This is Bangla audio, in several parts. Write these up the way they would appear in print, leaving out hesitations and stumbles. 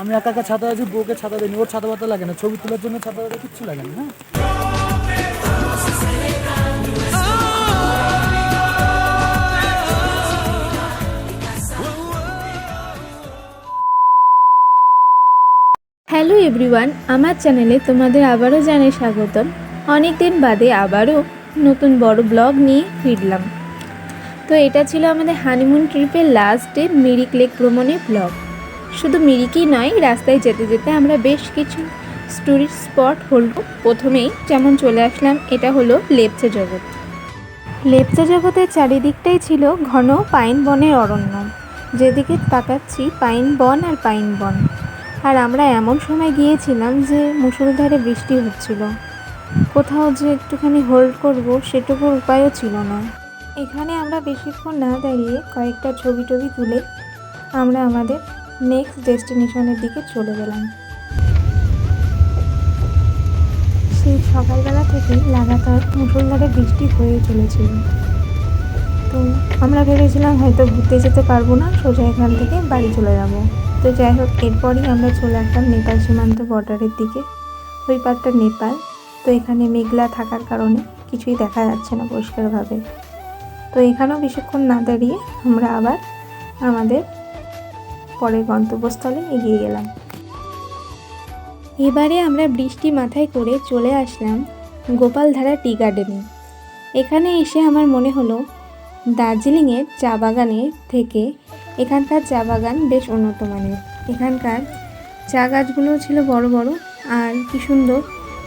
আমি একা একা ছাতা আছি, বউকে ছাতা দিইনি, ওর ছাতা পাতা লাগে না, ছবি তোলার জন্য ছাতা পাতা কিচ্ছু লাগে না। হ্যাঁ হ্যালো এভরিওয়ান, আমার চ্যানেলে তোমাদের আবারও জানাই স্বাগতম। অনেক দিন বাদে আবারও নতুন বড় ব্লগ নিয়ে ফিরলাম। তো এটা ছিল আমাদের হানিমুন ট্রিপের লাস্ট ডে মিরিক লেক ভ্রমণের ব্লগ। শুধু মিরিকই নয়, রাস্তায় যেতে যেতে আমরা বেশ কিছু টুরিস্ট স্পট হল। প্রথমেই যেমন চলে আসলাম, এটা হলো লেপচা জগৎ। লেপচা জগতের চারিদিকটাই ছিল ঘন পাইন বনের অরণ্য, যেদিকে তাকাচ্ছি পাইন বন আর পাইন বন। আর আমরা এমন সময় গিয়েছিলাম যে মুষলধারে বৃষ্টি হচ্ছিল, কোথাও যে একটুখানি হোল্ড করব সেটুকুর উপায়ও ছিল না। এখানে আমরা বেশিক্ষণ না দাঁড়িয়ে কয়েকটা ছবি টবি তুলে আমরা আমাদের নেক্সট ডেস্টিনেশনের দিকে চলে গেলাম। সেই সকালবেলা থেকেই লাগাতার মুষলধারে বৃষ্টি হয়ে চলেছিল। তো আমরা ভেবেছিলাম হয়তো ঘুরতে যেতে পারবো না, সোজা এখান থেকে বাড়ি চলে যাব। তো যাই হোক, এরপরই আমরা চলে আসলাম নেপাল সীমান্ত বর্ডারের দিকে। ওই পারটা নেপাল। তো এখানে মেঘলা থাকার কারণে কিছুই দেখা যাচ্ছে না পরিষ্কারভাবে। তো এখানেও বেশিক্ষণ না দাঁড়িয়ে আমরা আবার আমাদের পরের গন্তব্যস্থলে এগিয়ে গেলাম। এবারে আমরা বৃষ্টি মাথায় করে চলে আসলাম গোপালধারা টি গার্ডেনে। এখানে এসে আমার মনে হলো দার্জিলিংয়ের চা বাগানের থেকে এখানকার চা বাগান বেশ উন্নত মানের। এখানকার চা গাছগুলো ছিল বড় বড় আর কি সুন্দর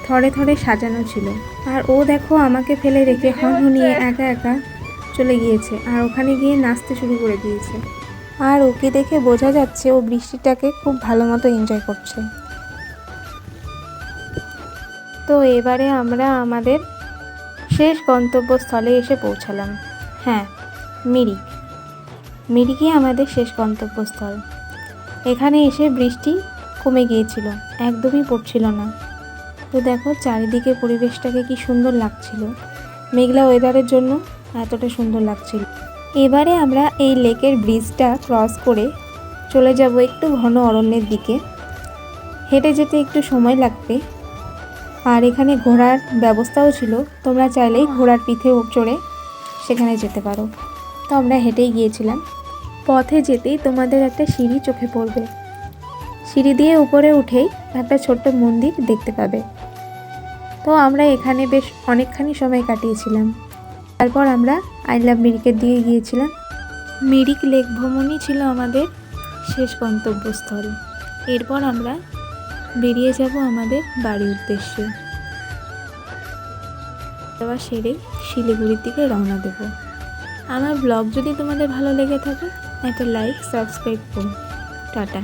থরে থরে সাজানো ছিল। আর ও দেখো আমাকে ফেলে রেখে হনহনিয়ে একা একা চলে গিয়েছে আর ওখানে গিয়ে নাচতে শুরু করে দিয়েছে। আর ওকে দেখে বোঝা যাচ্ছে ও বৃষ্টিটাকে খুব ভালো মতো এনজয় করছে। তো এবারে আমরা আমাদের শেষ গন্তব্যস্থলে এসে পৌঁছালাম। হ্যাঁ, মিরিকই আমাদের শেষ গন্তব্যস্থল। এখানে এসে বৃষ্টি কমে গিয়েছিল, একদমই পড়ছিল না। তো দেখো চারিদিকে পরিবেশটাকে কি সুন্দর লাগছিল, মেঘলা ওয়েদারের জন্য এতটা সুন্দর লাগছিল। এবারে আমরা এই লেকের ব্রিজটা ক্রস করে চলে যাব একটু ঘন অরণ্যের দিকে। হেঁটে যেতে একটু সময় লাগবে। আর এখানে ঘোড়ার ব্যবস্থাও ছিল, তোমরা চাইলেই ঘোড়ার পিঠে চড়ে সেখানে যেতে পারো। তো আমরা হেঁটেই গিয়েছিলাম। পথে যেতেই তোমাদের একটা সিঁড়ি চোখে পড়বে, সিঁড়ি দিয়ে উপরে উঠেই একটা ছোট্ট মন্দির দেখতে পাবে। তো আমরা এখানে বেশ অনেকখানি সময় কাটিয়েছিলাম। তারপর আমরা আই লাভ মিরিকের দিকে গিয়েছিলাম। মিরিক লেক ভ্রমণই ছিল আমাদের শেষ গন্তব্যস্থল। এরপর আমরা বেরিয়ে যাব আমাদের বাড়ির উদ্দেশ্যে। আবার সেরেই শিলিগুড়ির দিকে রওনা দেব। আমার ব্লগ যদি তোমাদের ভালো লেগে থাকে একটা লাইক সাবস্ক্রাইব করুন। টাটা।